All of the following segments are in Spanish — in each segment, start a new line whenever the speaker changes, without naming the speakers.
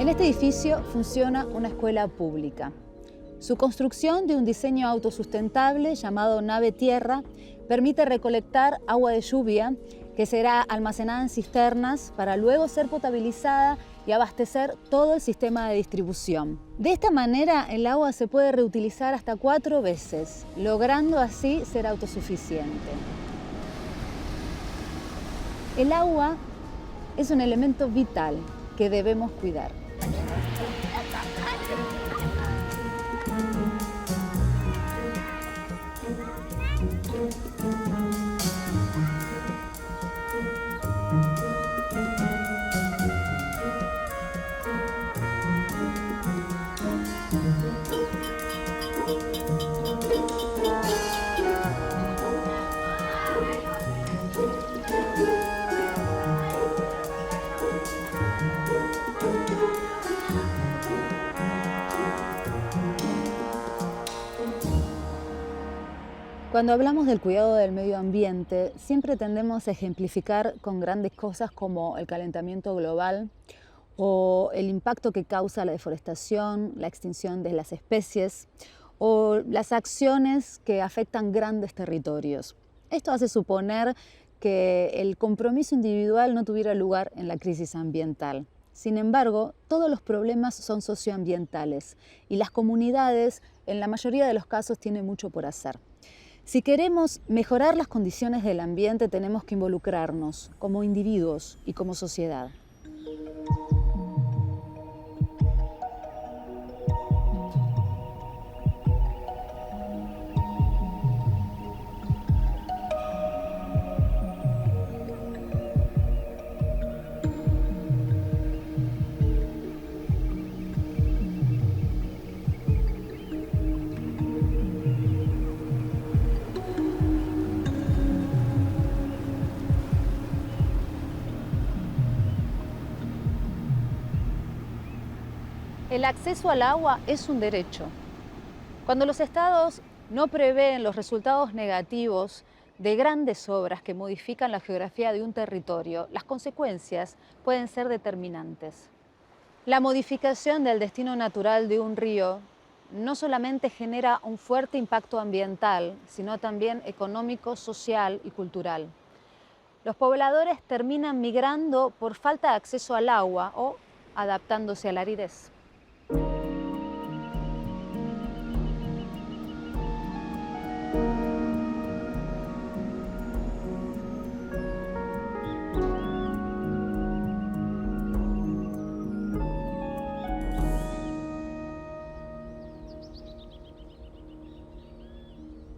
En este edificio funciona una escuela pública. Su construcción, de un diseño autosustentable llamado Nave Tierra, permite recolectar agua de lluvia que será almacenada en cisternas para luego ser potabilizada y abastecer todo el sistema de distribución. De esta manera, el agua se puede reutilizar hasta 4 veces, logrando así ser autosuficiente. El agua es un elemento vital que debemos cuidar. Cuando hablamos del cuidado del medio ambiente, siempre tendemos a ejemplificar con grandes cosas como el calentamiento global o el impacto que causa la deforestación, la extinción de las especies o las acciones que afectan grandes territorios. Esto hace suponer que el compromiso individual no tuviera lugar en la crisis ambiental. Sin embargo, todos los problemas son socioambientales y las comunidades, en la mayoría de los casos, tienen mucho por hacer. Si queremos mejorar las condiciones del ambiente, tenemos que involucrarnos como individuos y como sociedad. El acceso al agua es un derecho. Cuando los estados no prevén los resultados negativos de grandes obras que modifican la geografía de un territorio, las consecuencias pueden ser determinantes. La modificación del destino natural de un río no solamente genera un fuerte impacto ambiental, sino también económico, social y cultural. Los pobladores terminan migrando por falta de acceso al agua o adaptándose a la aridez.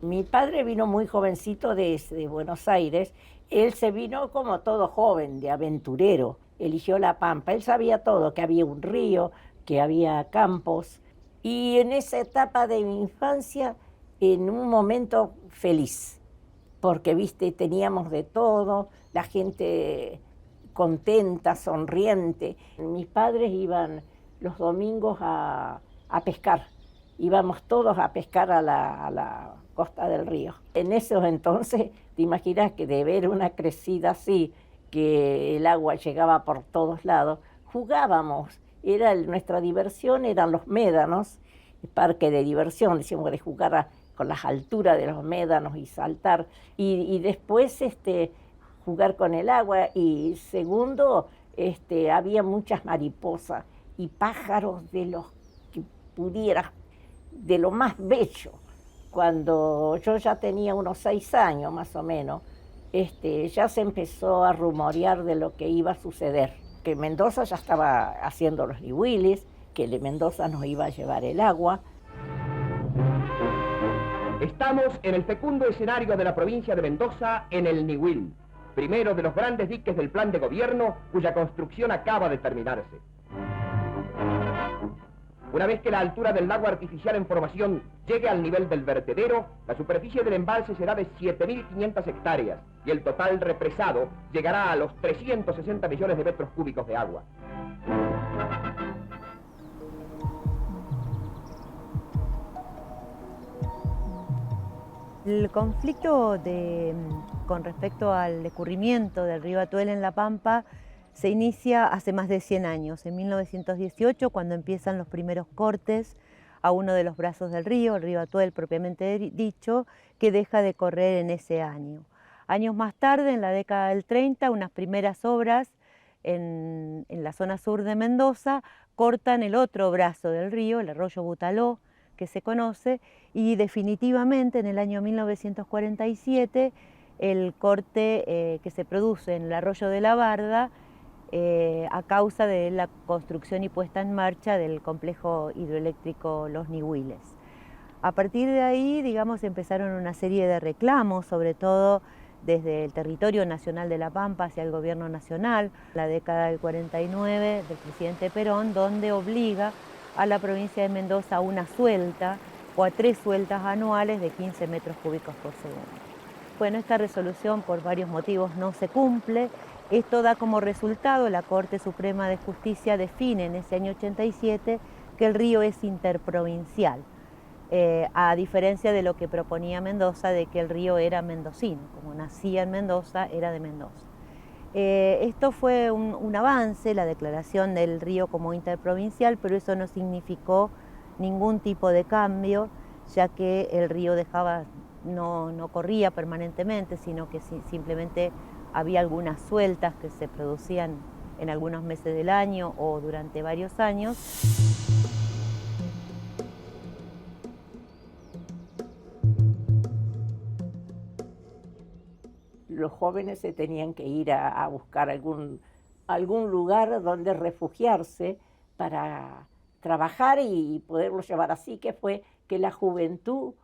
Mi padre vino muy jovencito desde Buenos Aires. Él se vino como todo joven, de aventurero. Eligió La Pampa. Él sabía todo, que había un río, que había campos. Y en esa etapa de mi infancia, en un momento feliz, porque, viste, teníamos de todo, la gente contenta, sonriente. Mis padres iban los domingos a pescar. Íbamos todos a pescar a la costa del río. En esos entonces, te imaginas que de ver una crecida así, que el agua llegaba por todos lados, jugábamos. Nuestra diversión eran los médanos, el parque de diversión, decíamos, de jugar con las alturas de los médanos y saltar. Y después jugar con el agua. Y segundo, había muchas mariposas y pájaros de los que pudieras, de lo más bello. Cuando yo ya tenía unos 6 años más o menos, ya se empezó a rumorear de lo que iba a suceder, que Mendoza ya estaba haciendo los Niwilis, que Mendoza nos iba a llevar el agua.
Estamos en el fecundo escenario de la provincia de Mendoza, en el Niwil, primero de los grandes diques del plan de gobierno, cuya construcción acaba de terminarse. Una vez que la altura del lago artificial en formación llegue al nivel del vertedero, la superficie del embalse será de 7.500 hectáreas y el total represado llegará a los 360 millones de metros cúbicos de agua.
El conflicto con respecto al escurrimiento del río Atuel en La Pampa se inicia hace más de 100 años, en 1918, cuando empiezan los primeros cortes a uno de los brazos del río, el río Atuel propiamente dicho, que deja de correr en ese año. Años más tarde, en la década del 30, unas primeras obras en la zona sur de Mendoza cortan el otro brazo del río, el arroyo Butaló, que se conoce, y definitivamente en el año 1947 el corte que se produce en el arroyo de la Barda a causa de la construcción y puesta en marcha del complejo hidroeléctrico Los Nihuiles. A partir de ahí, digamos, empezaron una serie de reclamos, sobre todo desde el territorio nacional de La Pampa hacia el gobierno nacional, la década del 49 del presidente Perón, donde obliga a la provincia de Mendoza a una suelta o a 3 sueltas anuales de 15 metros cúbicos por segundo. Bueno, esta resolución por varios motivos no se cumple. Esto da como resultado, la Corte Suprema de Justicia define en ese año 87 que el río es interprovincial, a diferencia de lo que proponía Mendoza, de que el río era mendocino, como nacía en Mendoza, era de Mendoza. Esto fue un avance, la declaración del río como interprovincial, pero eso no significó ningún tipo de cambio, ya que el río no corría permanentemente, sino que simplemente había algunas sueltas que se producían en algunos meses del año o durante varios años.
Los jóvenes se tenían que ir a buscar algún lugar donde refugiarse para trabajar y poderlos llevar. Así que fue que la juventud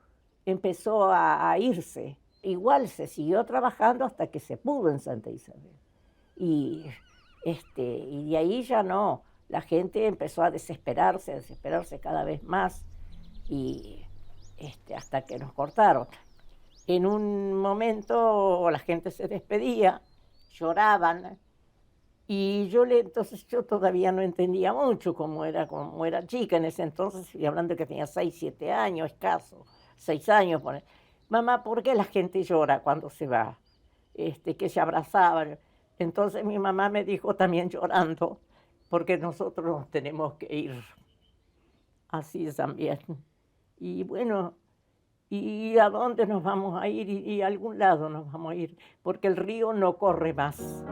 empezó a irse. Igual se siguió trabajando hasta que se pudo en Santa Isabel. Y de ahí ya no. La gente empezó a desesperarse cada vez más y hasta que nos cortaron. En un momento la gente se despedía, lloraban, y entonces yo todavía no entendía mucho como era chica en ese entonces, estoy hablando que tenía 6, 7 años, escaso, 6 años. Mamá, ¿por qué la gente llora cuando se va? Que se abrazaban. Entonces mi mamá me dijo también llorando, porque nosotros nos tenemos que ir. Así también. Y bueno, ¿y a dónde nos vamos a ir? Y a algún lado nos vamos a ir, porque el río no corre más.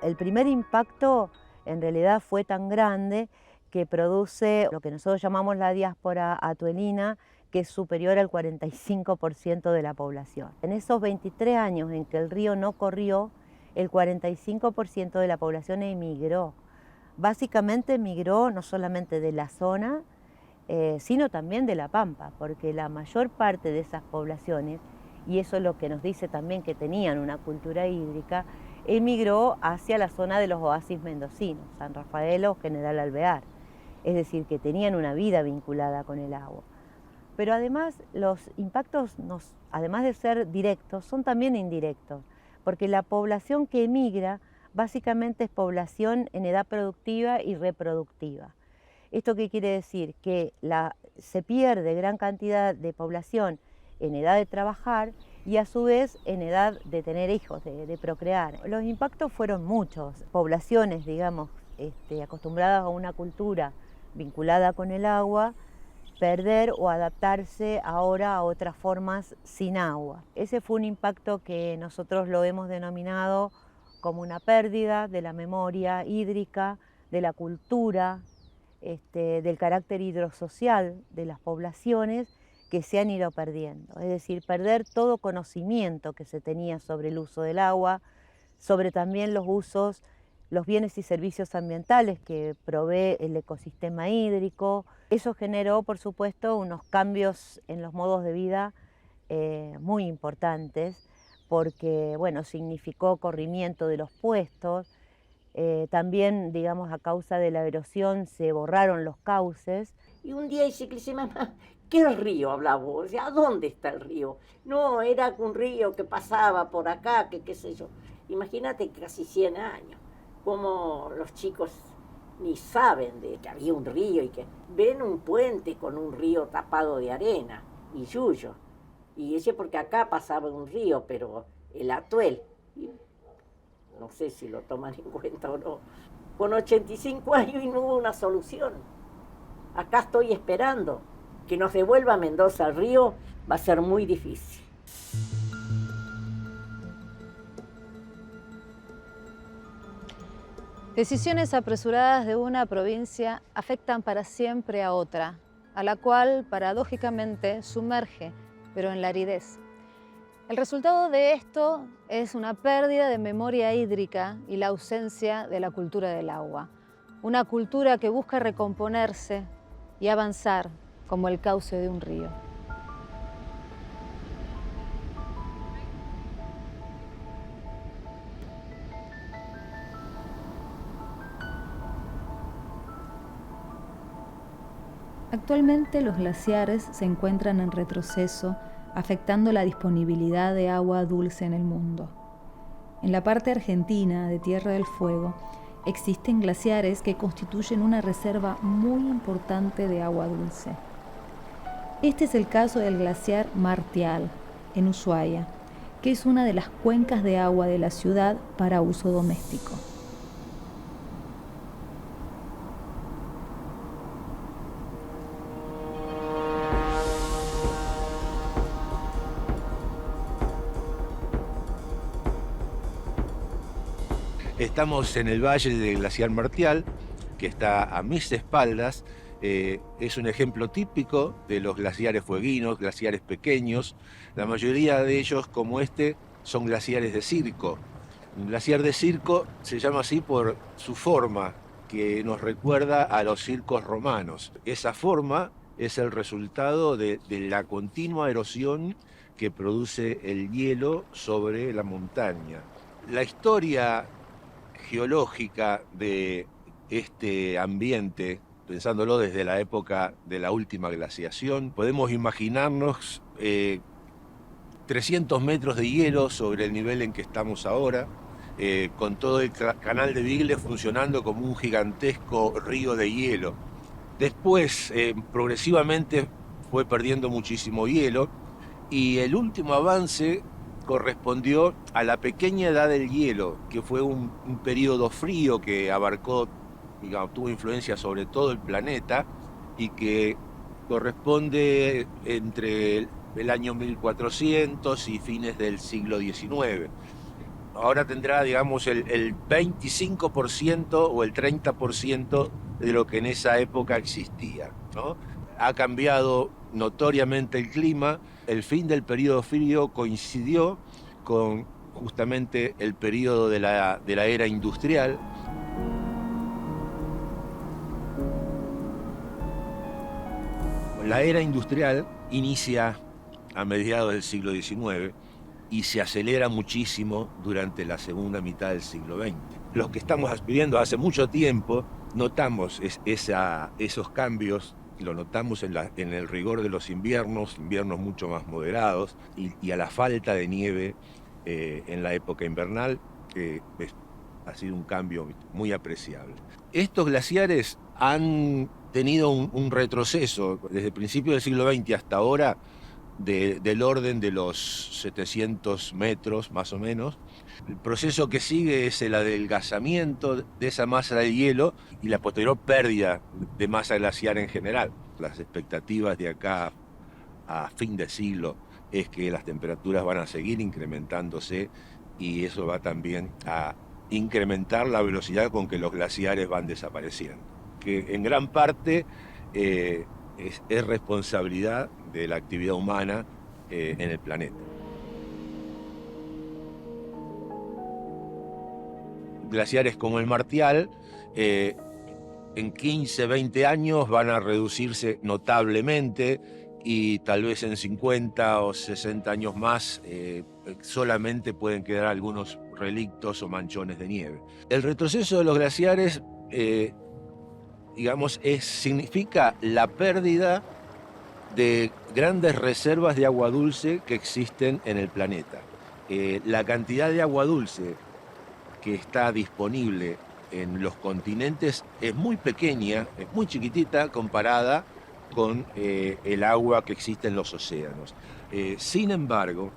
El primer impacto en realidad fue tan grande que produce lo que nosotros llamamos la diáspora atuelina, que es superior al 45% de la población. En esos 23 años en que el río no corrió, el 45% de la población emigró. Básicamente emigró no solamente de la zona, sino también de La Pampa, porque la mayor parte de esas poblaciones, y eso es lo que nos dice también que tenían una cultura hídrica, emigró hacia la zona de los oasis mendocinos, San Rafael o General Alvear, es decir, que tenían una vida vinculada con el agua. Pero además los impactos, además de ser directos, son también indirectos, porque la población que emigra básicamente es población en edad productiva y reproductiva. ¿Esto qué quiere decir? Que se pierde gran cantidad de población en edad de trabajar y a su vez en edad de tener hijos, de procrear. Los impactos fueron muchos. Poblaciones, digamos, acostumbradas a una cultura vinculada con el agua, perder o adaptarse ahora a otras formas sin agua. Ese fue un impacto que nosotros lo hemos denominado como una pérdida de la memoria hídrica, de la cultura, del carácter hidrosocial de las poblaciones que se han ido perdiendo. Es decir, perder todo conocimiento que se tenía sobre el uso del agua, sobre también los usos, los bienes y servicios ambientales que provee el ecosistema hídrico. Eso generó, por supuesto, unos cambios en los modos de vida muy importantes, porque, bueno, significó corrimiento de los puestos, también, digamos, a causa de la erosión se borraron los cauces.
Y un día dice que dice, mamá, ¿qué río hablaba vos? ¿A dónde está el río? No, era un río que pasaba por acá, que qué sé yo. Imagínate, casi 100 años, como los chicos ni saben de que había un río y que ven un puente con un río tapado de arena y yuyo. Y ese porque acá pasaba un río, pero el Atuel, no sé si lo toman en cuenta o no, con 85 años y no hubo una solución. Acá estoy esperando que nos devuelva Mendoza al río, va a ser muy difícil.
Decisiones apresuradas de una provincia afectan para siempre a otra, a la cual paradójicamente sumerge, pero en la aridez. El resultado de esto es una pérdida de memoria hídrica y la ausencia de la cultura del agua. Una cultura que busca recomponerse y avanzar como el cauce de un río. Actualmente los glaciares se encuentran en retroceso, afectando la disponibilidad de agua dulce en el mundo. En la parte argentina de Tierra del Fuego existen glaciares que constituyen una reserva muy importante de agua dulce. Este es el caso del glaciar Martial, en Ushuaia, que es una de las cuencas de agua de la ciudad para uso doméstico.
Estamos en el valle del glaciar Martial, que está a mis espaldas. Es un ejemplo típico de los glaciares fueguinos, glaciares pequeños. La mayoría de ellos, como este, son glaciares de circo. Un glaciar de circo se llama así por su forma, que nos recuerda a los circos romanos. Esa forma es el resultado de la continua erosión que produce el hielo sobre la montaña. La historia geológica de este ambiente, pensándolo desde la época de la última glaciación, podemos imaginarnos 300 metros de hielo sobre el nivel en que estamos ahora, con todo el canal de Beagle funcionando como un gigantesco río de hielo. Después, progresivamente fue perdiendo muchísimo hielo y el último avance correspondió a la pequeña edad del hielo, que fue un periodo frío que abarcó, digamos, tuvo influencia sobre todo el planeta y que corresponde entre el año 1400 y fines del siglo XIX. Ahora tendrá, digamos, el 25% o el 30% de lo que en esa época existía, ¿no? Ha cambiado notoriamente el clima. El fin del periodo frío coincidió con justamente el periodo de la era industrial. La era industrial inicia a mediados del siglo XIX y se acelera muchísimo durante la segunda mitad del siglo XX. Los que estamos viviendo hace mucho tiempo notamos esos cambios. Lo notamos en el rigor de los inviernos mucho más moderados y a la falta de nieve en la época invernal, que ha sido un cambio muy apreciable. Estos glaciares han tenido un retroceso desde el principio del siglo XX hasta ahora del orden de los 700 metros más o menos. El proceso que sigue es el adelgazamiento de esa masa de hielo y la posterior pérdida de masa glaciar en general. Las expectativas de acá a fin de siglo es que las temperaturas van a seguir incrementándose y eso va también a incrementar la velocidad con que los glaciares van desapareciendo, que en gran parte es responsabilidad de la actividad humana en el planeta. Glaciares como el Martial, en 15, 20 años van a reducirse notablemente y tal vez en 50 o 60 años más solamente pueden quedar algunos relictos o manchones de nieve. El retroceso de los glaciares, digamos, significa la pérdida de grandes reservas de agua dulce que existen en el planeta. La cantidad de agua dulce que está disponible en los continentes es muy pequeña, es muy chiquitita comparada con el agua que existe en los océanos. Sin embargo,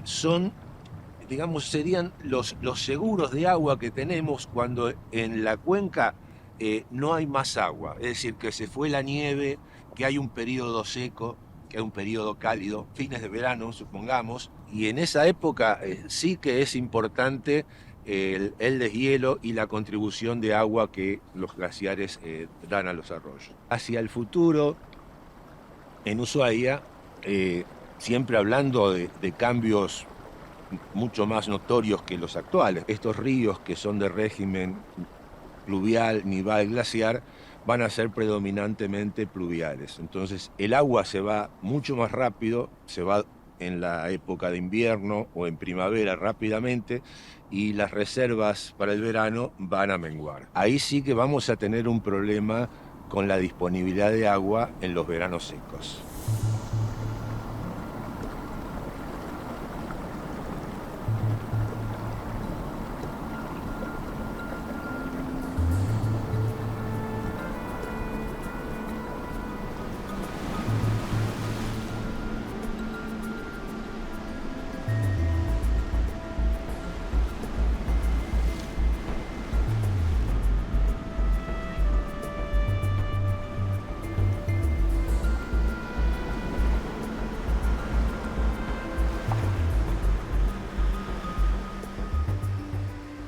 son, digamos, serían los seguros de agua que tenemos cuando en la cuenca no hay más agua. Es decir, que se fue la nieve, que hay un periodo seco, que hay un periodo cálido, fines de verano, supongamos, y en esa época sí que es importante el deshielo y la contribución de agua que los glaciares dan a los arroyos. Hacia el futuro, en Ushuaia, siempre hablando de cambios mucho más notorios que los actuales, estos ríos que son de régimen pluvial, nival, glaciar, van a ser predominantemente pluviales. Entonces el agua se va mucho más rápido, se va en la época de invierno o en primavera rápidamente, y las reservas para el verano van a menguar. Ahí sí que vamos a tener un problema con la disponibilidad de agua en los veranos secos.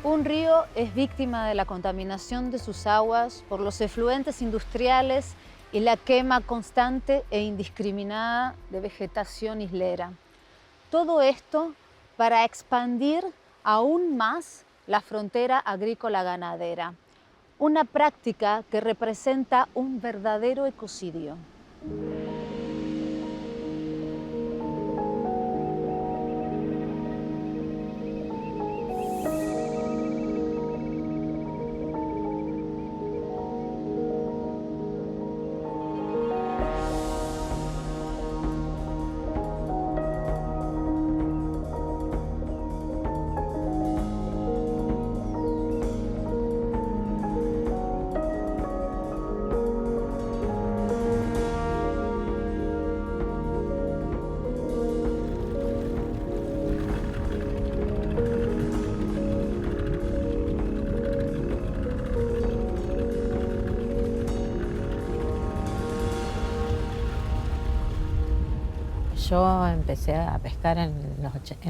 Un río es víctima de la contaminación de sus aguas por los efluentes industriales y la quema constante e indiscriminada de vegetación islera. Todo esto para expandir aún más la frontera agrícola-ganadera, una práctica que representa un verdadero ecocidio.
Yo empecé a pescar en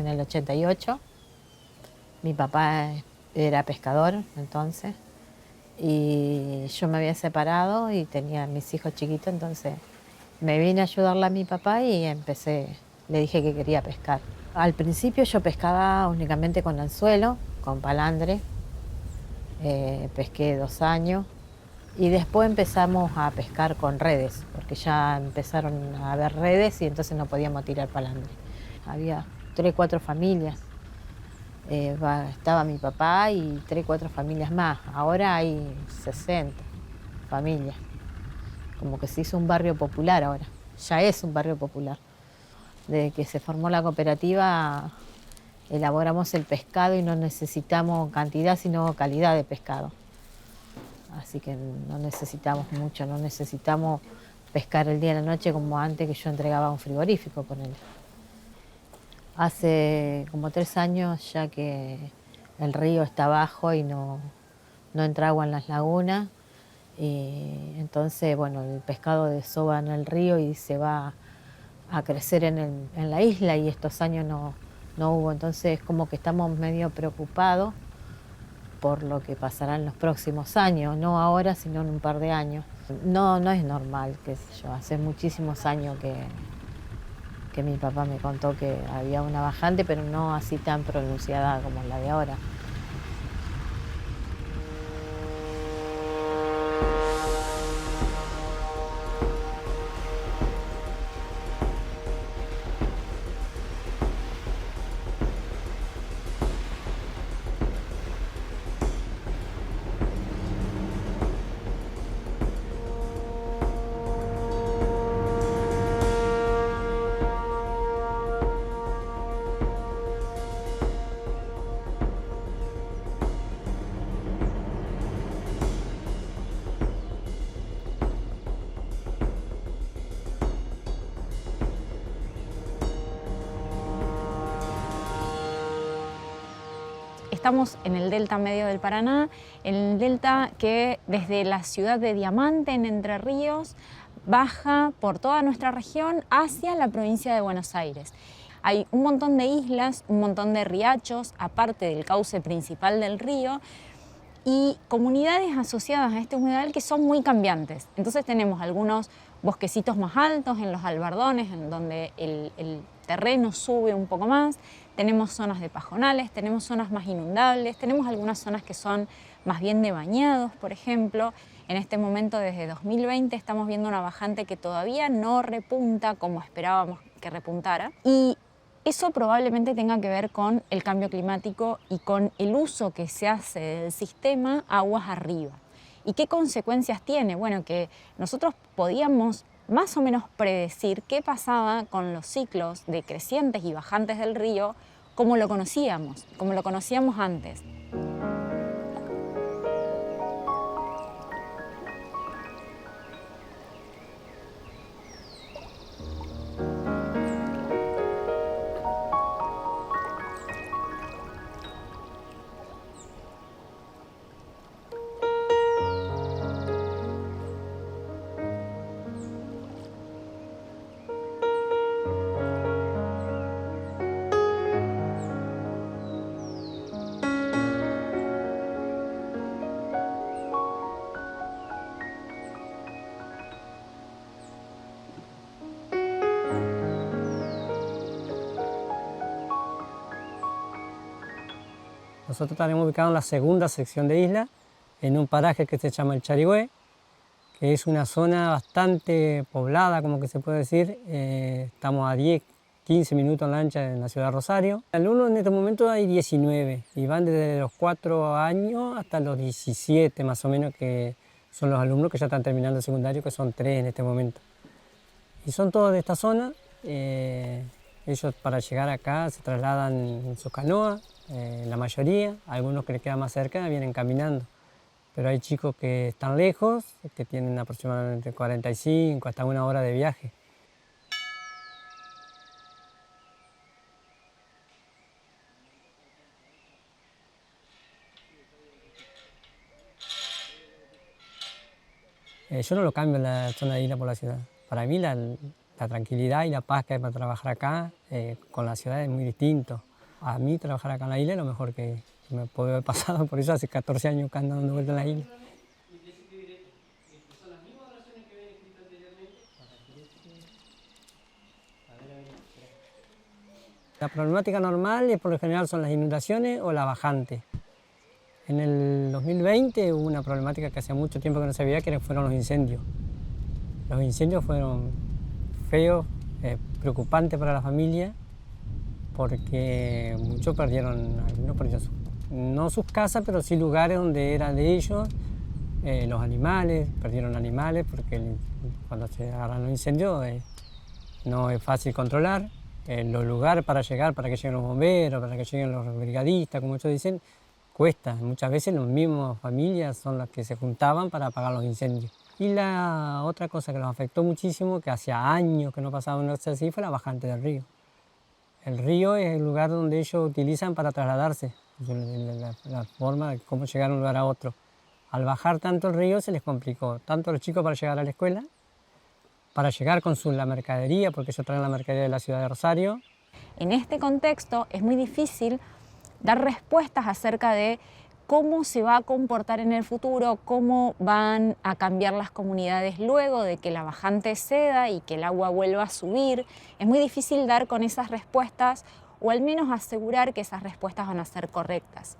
el 88. Mi papá era pescador entonces y yo me había separado y tenía mis hijos chiquitos, entonces me vine a ayudarle a mi papá y le dije que quería pescar. Al principio yo pescaba únicamente con anzuelo, con palandre, pesqué 2 años. Y después empezamos a pescar con redes, porque ya empezaron a haber redes y entonces no podíamos tirar palandre. Había 3, 4 familias. Estaba mi papá y 3, 4 familias más. Ahora hay 60 familias. Como que se hizo un barrio popular ahora. Ya es un barrio popular. Desde que se formó la cooperativa, elaboramos el pescado y no necesitamos cantidad, sino calidad de pescado. Así que no necesitamos mucho, no necesitamos pescar el día y la noche como antes, que yo entregaba un frigorífico, ponele. Hace como 3 años ya que el río está bajo y no entra agua en las lagunas. Y entonces, bueno, el pescado desova en el río y se va a crecer en la isla, y estos años no hubo. Entonces como que estamos medio preocupados por lo que pasará en los próximos años, no ahora, sino en un par de años. No es normal, qué sé yo, hace muchísimos años que mi papá me contó que había una bajante, pero no así tan pronunciada como la de ahora.
estamos en el delta medio del Paraná, en el delta que desde la ciudad de Diamante, en Entre Ríos, baja por toda nuestra región hacia la provincia de Buenos Aires. Hay un montón de islas, un montón de riachos, aparte del cauce principal del río, y comunidades asociadas a este humedal que son muy cambiantes. Entonces tenemos algunos bosquecitos más altos en los albardones, en donde el terreno sube un poco más, tenemos zonas de pajonales, tenemos zonas más inundables, tenemos algunas zonas que son más bien de bañados, por ejemplo. En este momento, desde 2020, estamos viendo una bajante que todavía no repunta como esperábamos que repuntara. Y eso probablemente tenga que ver con el cambio climático y con el uso que se hace del sistema aguas arriba. ¿Y qué consecuencias tiene? Bueno, que nosotros podíamos más o menos predecir qué pasaba con los ciclos de crecientes y bajantes del río como lo conocíamos antes.
Nosotros estaremos ubicados en la segunda sección de isla, en un paraje que se llama el Charigüe, que es una zona bastante poblada, como que se puede decir. Estamos a 10, 15 minutos en lancha en la ciudad de Rosario. Alumnos en este momento hay 19 y van desde los 4 años hasta los 17 más o menos, que son los alumnos que ya están terminando el secundario, que son 3 en este momento. Y son todos de esta zona. Ellos para llegar acá se trasladan en sus canoas, la mayoría. Algunos que les quedan más cerca vienen caminando. Pero hay chicos que están lejos, que tienen aproximadamente 45 hasta 1 hora de viaje. Yo no lo cambio la zona de isla por la ciudad. Para mí la tranquilidad y la paz que hay para trabajar acá con la ciudad es muy distinto. A mí trabajar acá en la isla es lo mejor que me puede haber pasado, por eso hace 14 años que ando dando vueltas en la isla. La problemática normal por lo general son las inundaciones o la bajante. En el 2020 hubo una problemática que hacía mucho tiempo que no se veía, que fueron los incendios. Los incendios fueron feos, preocupantes para la familia, porque muchos perdieron, algunos perdieron no sus casas, pero sí lugares donde eran de ellos, los animales, perdieron animales, porque cuando se agarran los incendios no es fácil controlar. Los lugares para llegar, para que lleguen los bomberos, para que lleguen los brigadistas, como ellos dicen, cuesta. Muchas veces las mismas familias son las que se juntaban para apagar los incendios. Y la otra cosa que nos afectó muchísimo, que hacía años que no pasaba una cosa así, fue la bajante del río. El río es el lugar donde ellos utilizan para trasladarse, la forma de cómo llegar de un lugar a otro. Al bajar tanto el río se les complicó, tanto a los chicos para llegar a la escuela, para llegar con la mercadería, porque ellos traen la mercadería de la ciudad de Rosario.
En este contexto es muy difícil dar respuestas acerca de cómo se va a comportar en el futuro, cómo van a cambiar las comunidades luego de que la bajante ceda y que el agua vuelva a subir. Es muy difícil dar con esas respuestas o al menos asegurar que esas respuestas van a ser correctas.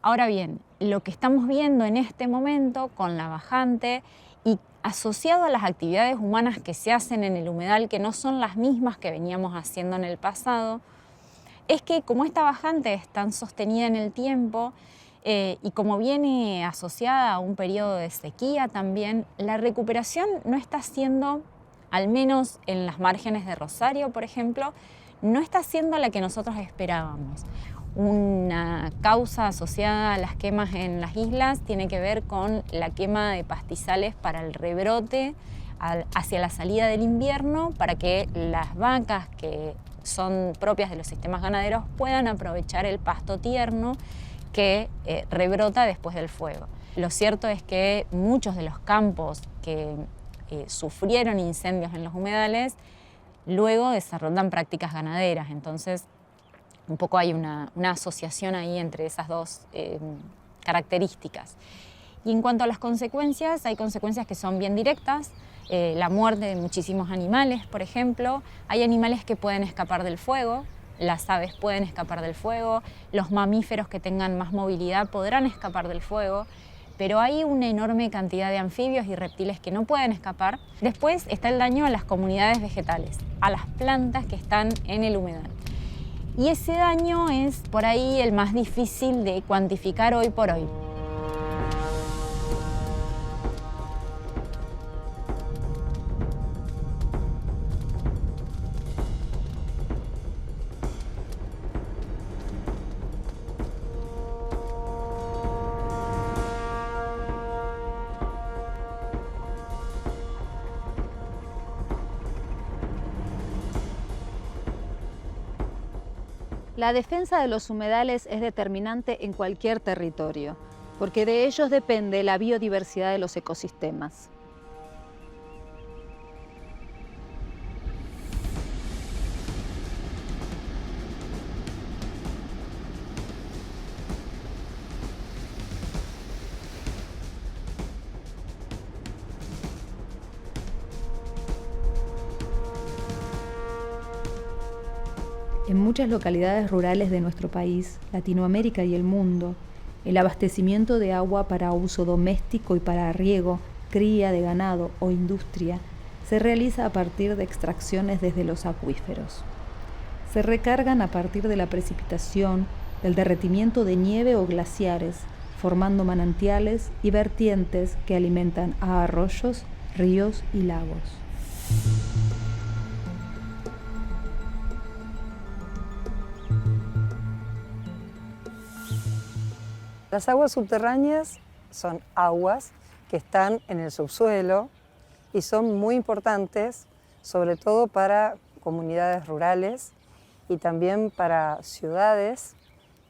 Ahora bien, lo que estamos viendo en este momento con la bajante y asociado a las actividades humanas que se hacen en el humedal, que no son las mismas que veníamos haciendo en el pasado, es que como esta bajante es tan sostenida en el tiempo y como viene asociada a un periodo de sequía también, la recuperación no está siendo, al menos en las márgenes de Rosario, por ejemplo, no está siendo la que nosotros esperábamos. Una causa asociada a las quemas en las islas tiene que ver con la quema de pastizales para el rebrote hacia la salida del invierno, para que las vacas que son propias de los sistemas ganaderos puedan aprovechar el pasto tierno que rebrota después del fuego. Lo cierto es que muchos de los campos que sufrieron incendios en los humedales luego desarrollan prácticas ganaderas, entonces un poco hay una asociación ahí entre esas dos características. Y en cuanto a las consecuencias, hay consecuencias que son bien directas, la muerte de muchísimos animales, por ejemplo. Hay animales que pueden escapar del fuego, las aves pueden escapar del fuego, los mamíferos que tengan más movilidad podrán escapar del fuego, pero hay una enorme cantidad de anfibios y reptiles que no pueden escapar. Después está el daño a las comunidades vegetales, a las plantas que están en el humedal. Y ese daño es por ahí el más difícil de cuantificar hoy por hoy.
La defensa de los humedales es determinante en cualquier territorio, porque de ellos depende la biodiversidad de los ecosistemas. En muchas localidades rurales de nuestro país, Latinoamérica y el mundo, el abastecimiento de agua para uso doméstico y para riego, cría de ganado o industria se realiza a partir de extracciones desde los acuíferos. Se recargan a partir de la precipitación, del derretimiento de nieve o glaciares, formando manantiales y vertientes que alimentan a arroyos, ríos y lagos.
Las aguas subterráneas son aguas que están en el subsuelo y son muy importantes, sobre todo para comunidades rurales y también para ciudades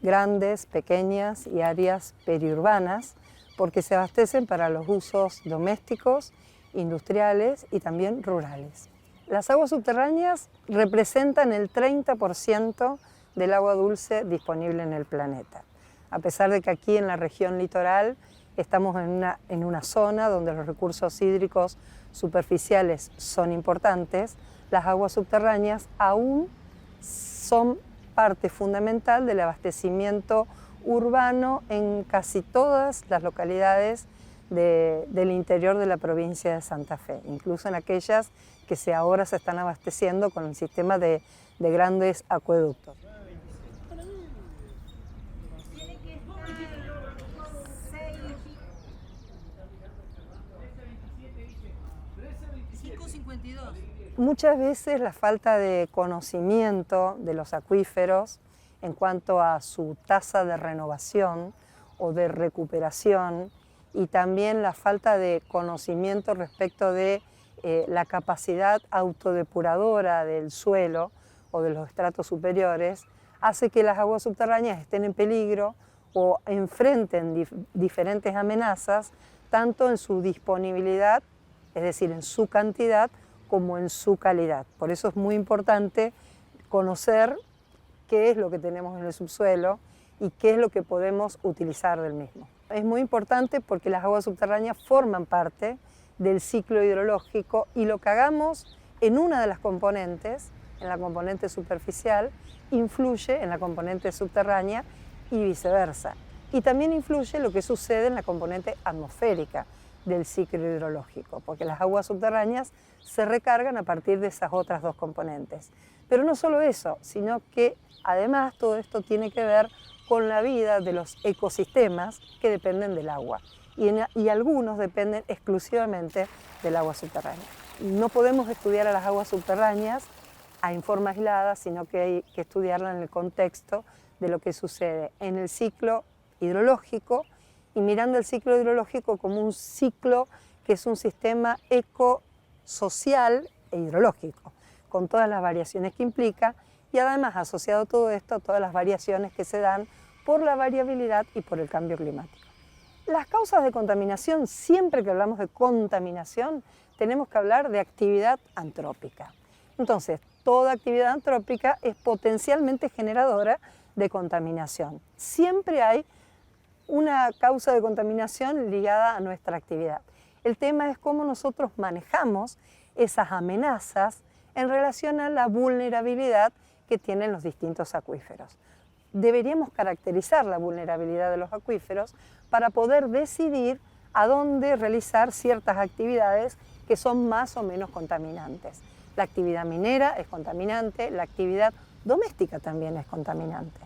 grandes, pequeñas y áreas periurbanas, porque se abastecen para los usos domésticos, industriales y también rurales. Las aguas subterráneas representan el 30% del agua dulce disponible en el planeta. A pesar de que aquí en la región litoral estamos en una zona donde los recursos hídricos superficiales son importantes, las aguas subterráneas aún son parte fundamental del abastecimiento urbano en casi todas las localidades del interior de la provincia de Santa Fe, incluso en aquellas que ahora se están abasteciendo con el sistema de grandes acueductos. Muchas veces la falta de conocimiento de los acuíferos en cuanto a su tasa de renovación o de recuperación y también la falta de conocimiento respecto de la capacidad autodepuradora del suelo o de los estratos superiores hace que las aguas subterráneas estén en peligro o enfrenten diferentes amenazas tanto en su disponibilidad, es decir, en su cantidad, como en su calidad. Por eso es muy importante conocer qué es lo que tenemos en el subsuelo y qué es lo que podemos utilizar del mismo. Es muy importante porque las aguas subterráneas forman parte del ciclo hidrológico y lo que hagamos en una de las componentes, en la componente superficial, influye en la componente subterránea y viceversa. Y también influye lo que sucede en la componente atmosférica del ciclo hidrológico, porque las aguas subterráneas se recargan a partir de esas otras dos componentes. Pero no solo eso, sino que además todo esto tiene que ver con la vida de los ecosistemas que dependen del agua y algunos dependen exclusivamente del agua subterránea. No podemos estudiar a las aguas subterráneas en forma aislada, sino que hay que estudiarla en el contexto de lo que sucede en el ciclo hidrológico y mirando el ciclo hidrológico como un ciclo que es un sistema ecosocial e hidrológico, con todas las variaciones que implica y además asociado a todo esto a todas las variaciones que se dan por la variabilidad y por el cambio climático. Las causas de contaminación, siempre que hablamos de contaminación, tenemos que hablar de actividad antrópica. Entonces, toda actividad antrópica es potencialmente generadora de contaminación. Siempre hay una causa de contaminación ligada a nuestra actividad. El tema es cómo nosotros manejamos esas amenazas en relación a la vulnerabilidad que tienen los distintos acuíferos. Deberíamos caracterizar la vulnerabilidad de los acuíferos para poder decidir a dónde realizar ciertas actividades que son más o menos contaminantes. La actividad minera es contaminante, la actividad doméstica también es contaminante.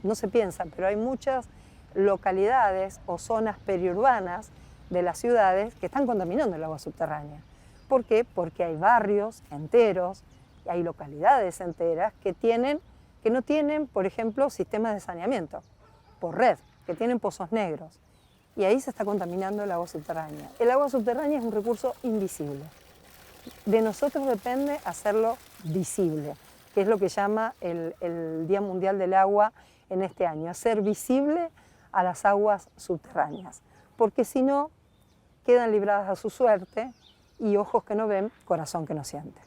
No se piensa, pero hay muchas localidades o zonas periurbanas de las ciudades que están contaminando el agua subterránea. ¿Por qué? Porque hay barrios enteros, hay localidades enteras que no tienen, por ejemplo, sistemas de saneamiento por red, que tienen pozos negros. Y ahí se está contaminando el agua subterránea. El agua subterránea es un recurso invisible. De nosotros depende hacerlo visible, que es lo que llama el Día Mundial del Agua en este año, hacer visible a las aguas subterráneas, porque si no, quedan libradas a su suerte y ojos que no ven, corazón que no siente.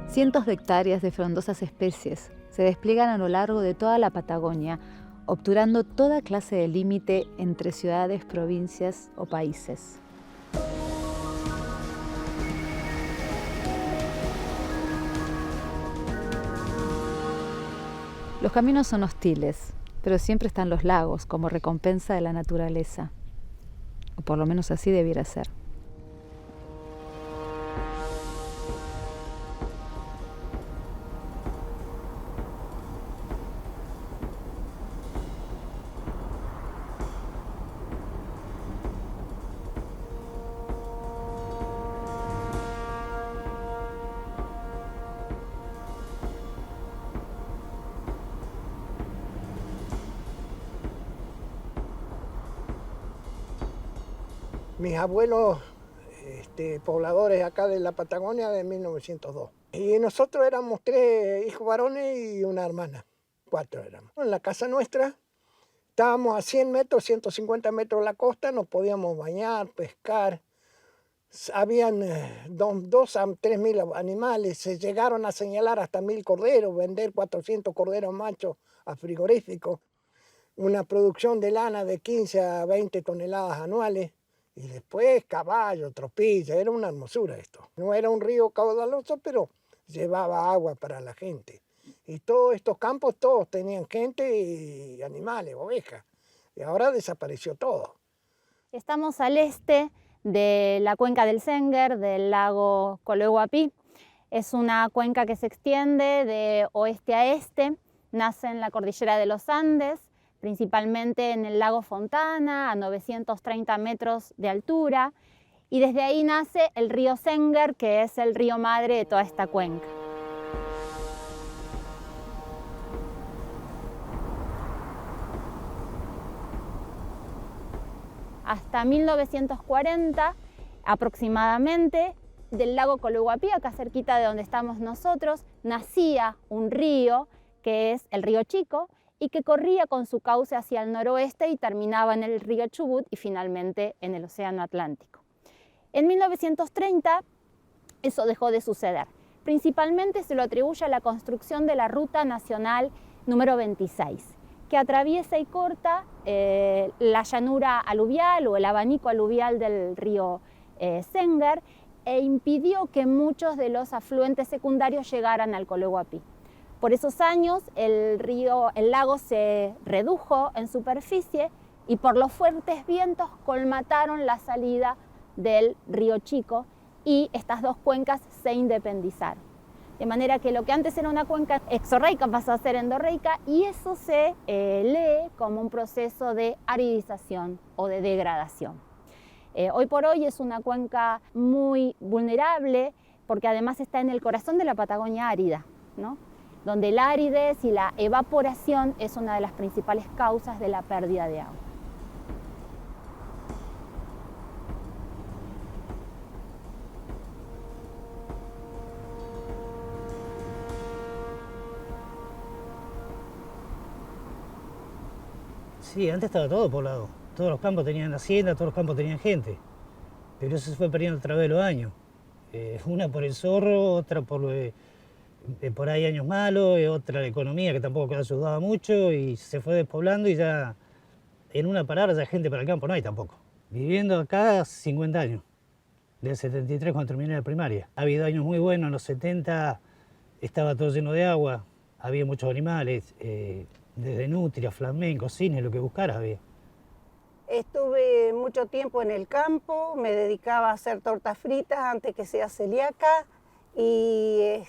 Cientos de hectáreas de frondosas especies se despliegan a lo largo de toda la Patagonia, obturando toda clase de límite entre ciudades, provincias o países. Los caminos son hostiles, pero siempre están los lagos como recompensa de la naturaleza. O por lo menos así debiera ser.
Mis abuelos pobladores acá de la Patagonia de 1902. Y nosotros éramos 3 hijos varones y una hermana, 4 éramos. En la casa nuestra estábamos a 100 metros, 150 metros de la costa, nos podíamos bañar, pescar. Habían 2 a 3.000 animales, se llegaron a señalar hasta 1.000 corderos, vender 400 corderos machos a frigoríficos, una producción de lana de 15 a 20 toneladas anuales. Y después caballo, tropilla, era una hermosura esto. No era un río caudaloso, pero llevaba agua para la gente. Y todos estos campos, todos tenían gente y animales, ovejas. Y ahora desapareció todo.
Estamos al este de la cuenca del Sénguer, del lago Coloiguapí. Es una cuenca que se extiende de oeste a este, nace en la cordillera de los Andes, principalmente en el lago Fontana, a 930 metros de altura, y desde ahí nace el río Sénguer, que es el río madre de toda esta cuenca. Hasta 1940, aproximadamente, del lago Coloiguapí, acá cerquita de donde estamos nosotros, nacía un río, que es el río Chico, y que corría con su cauce hacia el noroeste y terminaba en el río Chubut y finalmente en el Océano Atlántico. En 1930 eso dejó de suceder. Principalmente se lo atribuye a la construcción de la Ruta Nacional número 26, que atraviesa y corta la llanura aluvial o el abanico aluvial del río Sénguer e impidió que muchos de los afluentes secundarios llegaran al Coloiguapí. Por esos años el lago se redujo en superficie y por los fuertes vientos colmataron la salida del río Chico y estas dos cuencas se independizaron. De manera que lo que antes era una cuenca exorreica pasó a ser endorreica y eso se lee como un proceso de aridización o de degradación. Hoy por hoy es una cuenca muy vulnerable porque además está en el corazón de la Patagonia árida, ¿no? Donde la aridez y la evaporación es una de las principales causas de la pérdida de agua.
Sí, antes estaba todo poblado. Todos los campos tenían hacienda, todos los campos tenían gente. Pero eso se fue perdiendo a través de los años. Una por el zorro, otra por ahí años malos, otra la economía que tampoco ayudaba mucho y se fue despoblando y ya en una palabra ya gente para el campo no hay tampoco. Viviendo acá 50 años, del 73 cuando terminé la primaria. Ha habido años muy buenos, en los 70 estaba todo lleno de agua, había muchos animales, desde nutria, flamencos, cines, lo que buscaras había.
Estuve mucho tiempo en el campo, me dedicaba a hacer tortas fritas antes que sea celíaca y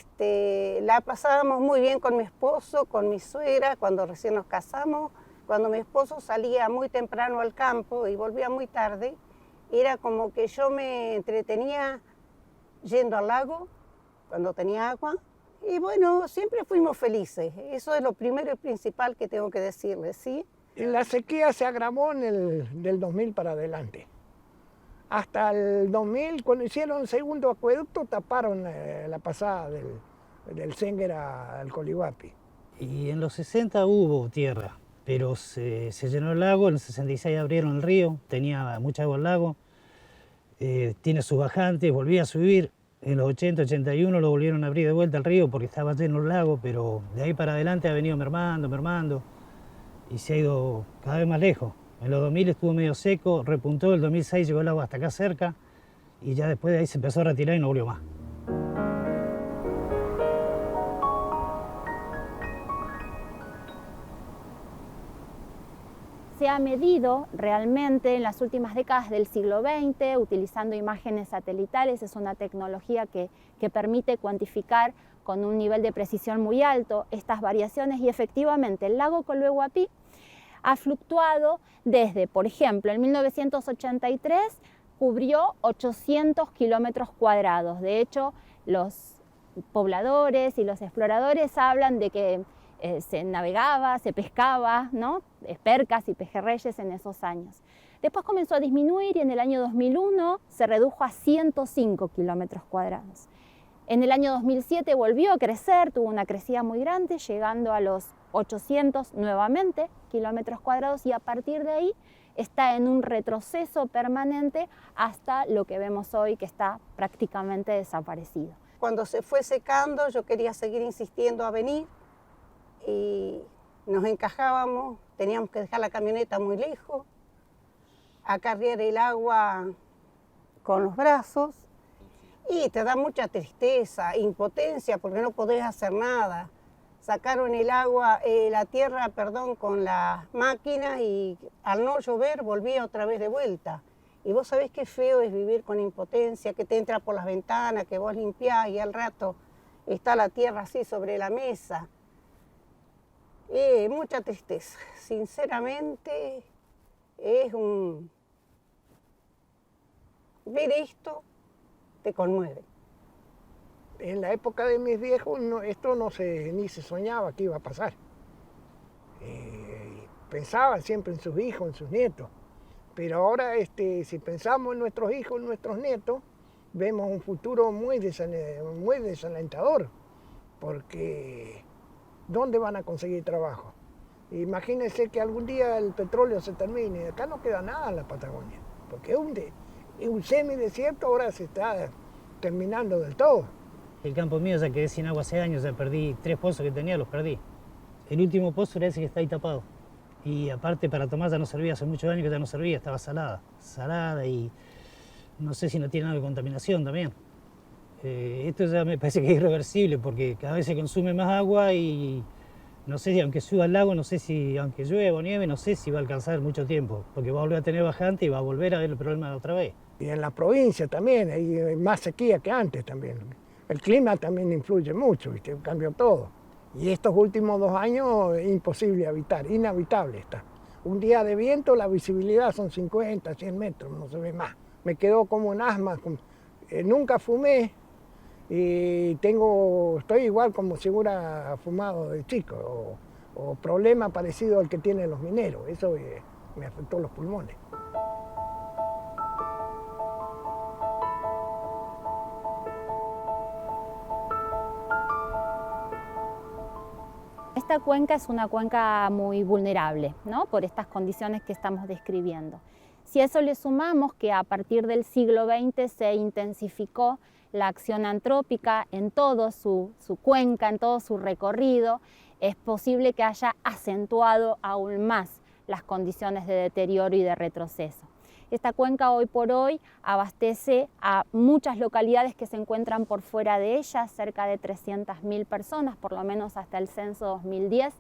la pasábamos muy bien con mi esposo, con mi suegra, cuando recién nos casamos. Cuando mi esposo salía muy temprano al campo y volvía muy tarde, era como que yo me entretenía yendo al lago cuando tenía agua. Y bueno, siempre fuimos felices. Eso es lo primero y principal que tengo que decirles, ¿sí?
La sequía se agravó del 2000 para adelante. Hasta el 2000, cuando hicieron el segundo acueducto, taparon la pasada del Senguer al Colihuapi.
Y en los 60 hubo tierra, pero se llenó el lago, en el 66 abrieron el río, tenía mucha agua el lago, tiene sus bajantes, volvía a subir. En los 80, 81 lo volvieron a abrir de vuelta el río porque estaba lleno el lago, pero de ahí para adelante ha venido mermando y se ha ido cada vez más lejos. En los 2000 estuvo medio seco, repuntó, el 2006 llegó el agua hasta acá cerca y ya después de ahí se empezó a retirar y no volvió más.
Se ha medido realmente en las últimas décadas del siglo XX utilizando imágenes satelitales. Es una tecnología que permite cuantificar con un nivel de precisión muy alto estas variaciones y efectivamente el lago Coluehuapi ha fluctuado desde, por ejemplo, en 1983 cubrió 800 kilómetros cuadrados. De hecho, los pobladores y los exploradores hablan de que se navegaba, se pescaba, ¿no? Percas y pejerreyes en esos años. Después comenzó a disminuir y en el año 2001 se redujo a 105 kilómetros cuadrados. En el año 2007 volvió a crecer, tuvo una crecida muy grande, llegando a los 800 nuevamente kilómetros cuadrados y a partir de ahí está en un retroceso permanente hasta lo que vemos hoy que está prácticamente desaparecido.
Cuando se fue secando yo quería seguir insistiendo a venir y nos encajábamos, teníamos que dejar la camioneta muy lejos, acarrear el agua con los brazos y te da mucha tristeza, impotencia porque no podés hacer nada. Sacaron el agua, la tierra, con las máquinas y al no llover volvía otra vez de vuelta. Y vos sabés qué feo es vivir con impotencia, que te entra por las ventanas, que vos limpiás y al rato está la tierra así sobre la mesa. Mucha tristeza, sinceramente ver esto te conmueve.
En la época de mis viejos esto ni se soñaba que iba a pasar. Pensaban siempre en sus hijos, en sus nietos. Pero ahora si pensamos en nuestros hijos, en nuestros nietos, vemos un futuro muy desalentador. Porque ¿dónde van a conseguir trabajo? Imagínense que algún día el petróleo se termine. Acá no queda nada en la Patagonia. Porque es un semidesierto, ahora se está terminando del todo.
El campo mío ya quedé sin agua hace años, ya perdí 3 pozos que tenía, los perdí. El último pozo era ese que está ahí tapado. Y aparte para tomar ya no servía, hace muchos años que ya no servía, estaba salada y no sé si no tiene algo de contaminación también. Esto ya me parece que es irreversible porque cada vez se consume más agua y no sé si aunque suba al lago, no sé si aunque llueva o nieve, no sé si va a alcanzar mucho tiempo, porque va a volver a tener bajante y va a volver a haber el problema otra vez.
Y en la provincia también hay más sequía que antes también. El clima también influye mucho, ¿viste? Cambió todo. Y estos últimos 2 años es imposible habitar, inhabitable está. Un día de viento la visibilidad son 50, 100 metros, no se ve más. Me quedó como un asma, nunca fumé y estoy igual como si hubiera fumado de chico o problema parecido al que tienen los mineros, eso me afectó los pulmones.
Esta esta cuenca es una cuenca muy vulnerable, ¿no? Por estas condiciones que estamos describiendo. Si a eso le sumamos que a partir del siglo XX se intensificó la acción antrópica en toda su cuenca, en todo su recorrido, es posible que haya acentuado aún más las condiciones de deterioro y de retroceso. Esta cuenca hoy por hoy abastece a muchas localidades que se encuentran por fuera de ella, cerca de 300.000 personas, por lo menos hasta el censo 2010,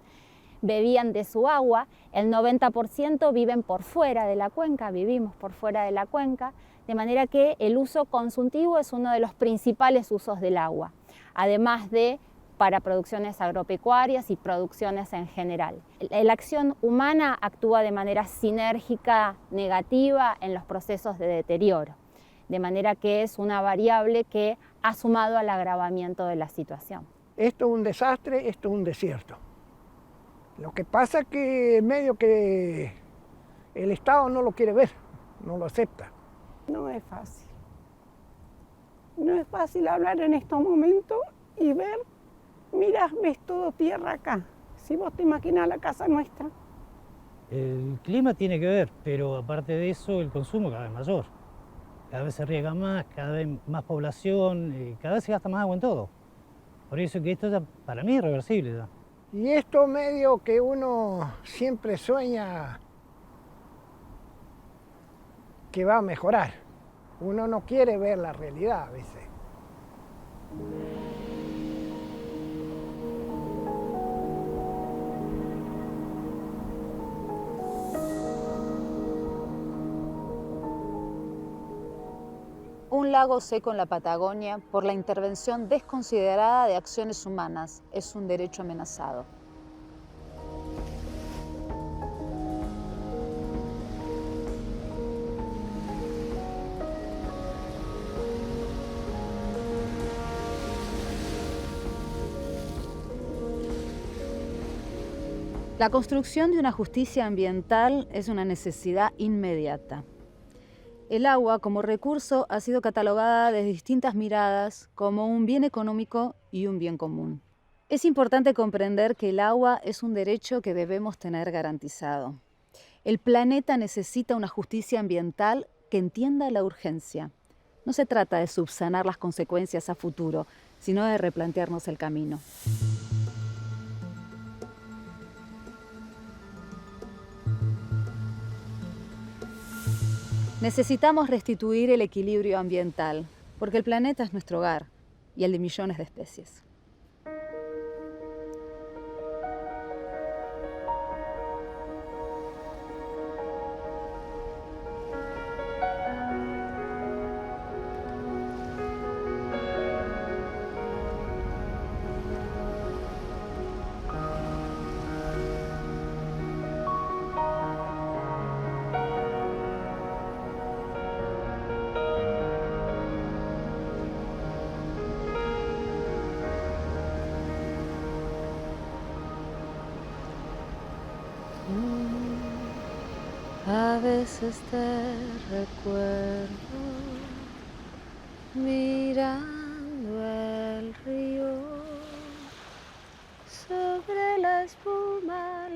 bebían de su agua. El 90% viven por fuera de la cuenca, vivimos por fuera de la cuenca, de manera que el uso consultivo es uno de los principales usos del agua, además de para producciones agropecuarias y producciones en general. La acción humana actúa de manera sinérgica negativa en los procesos de deterioro, de manera que es una variable que ha sumado al agravamiento de la situación.
Esto es un desastre, esto es un desierto. Lo que pasa es que medio que el Estado no lo quiere ver, no lo acepta.
No es fácil. No es fácil hablar en estos momentos y ver. Mira, ves todo tierra acá. Si vos te imaginas la casa nuestra.
El clima tiene que ver, pero aparte de eso, el consumo cada vez mayor. Cada vez se riega más, cada vez más población, cada vez se gasta más agua en todo. Por eso que esto ya, para mí es irreversible ya.
Y esto medio que uno siempre sueña que va a mejorar. Uno no quiere ver la realidad a veces.
Un lago seco en la Patagonia por la intervención desconsiderada de acciones humanas es un derecho amenazado. La construcción de una justicia ambiental es una necesidad inmediata. El agua como recurso ha sido catalogada desde distintas miradas como un bien económico y un bien común. Es importante comprender que el agua es un derecho que debemos tener garantizado. El planeta necesita una justicia ambiental que entienda la urgencia. No se trata de subsanar las consecuencias a futuro, sino de replantearnos el camino. Necesitamos restituir el equilibrio ambiental, porque el planeta es nuestro hogar y el de millones de especies. A veces te recuerdo mirando el río sobre la espuma.